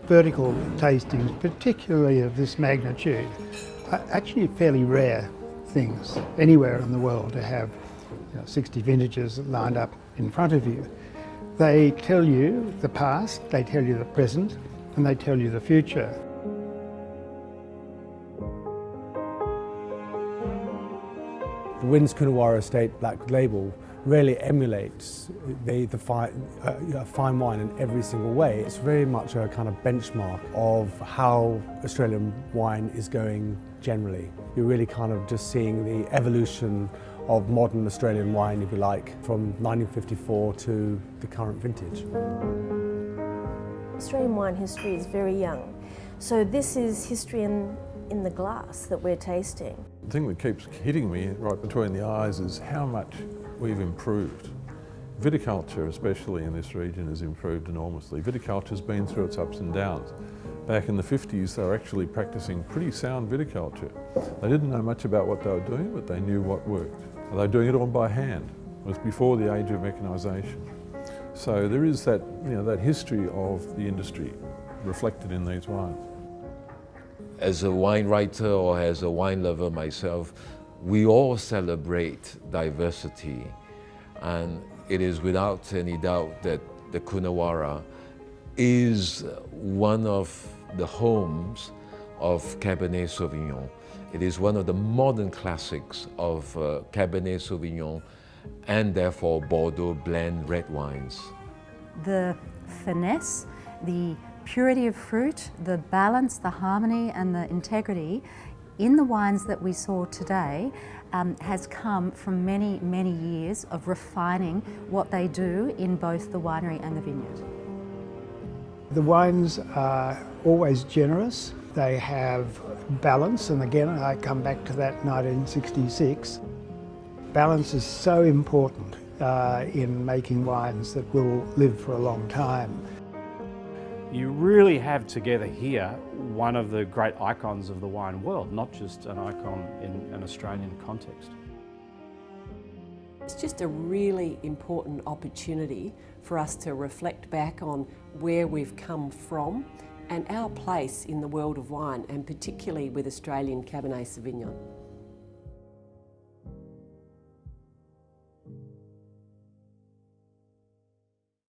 Vertical tastings, particularly of this magnitude, are actually fairly rare things anywhere in the world to have 60 vintages lined up in front of you. They tell you the past, they tell you the present, and they tell you the future. The Wynns Coonawarra Estate Black Label really emulates the fine wine in every single way. It's very much a kind of benchmark of how Australian wine is going generally. You're really kind of just seeing the evolution of modern Australian wine, if you like, from 1954 to the current vintage. Australian wine history is very young, so this is history in the glass that we're tasting. The thing that keeps hitting me right between the eyes is how much we've improved. Viticulture, especially in this region, has improved enormously. Viticulture's been through its ups and downs. Back in the 50s, they were actually practicing pretty sound viticulture. They didn't know much about what they were doing, but they knew what worked. They were doing it all by hand. It was before the age of mechanisation. So there is that, that history of the industry reflected in these wines. As a wine writer or as a wine lover myself, we all celebrate diversity, and it is without any doubt that the Coonawarra is one of the homes of Cabernet Sauvignon. It is one of the modern classics of Cabernet Sauvignon and therefore Bordeaux blend red wines. The finesse, the purity of fruit, the balance, the harmony and the integrity in the wines that we saw today has come from many, many years of refining what they do in both the winery and the vineyard. The wines are always generous. They have balance, and again I come back to that 1966. Balance is so important in making wines that will live for a long time. You really have together here one of the great icons of the wine world, not just an icon in an Australian context. It's just a really important opportunity for us to reflect back on where we've come from and our place in the world of wine, and particularly with Australian Cabernet Sauvignon.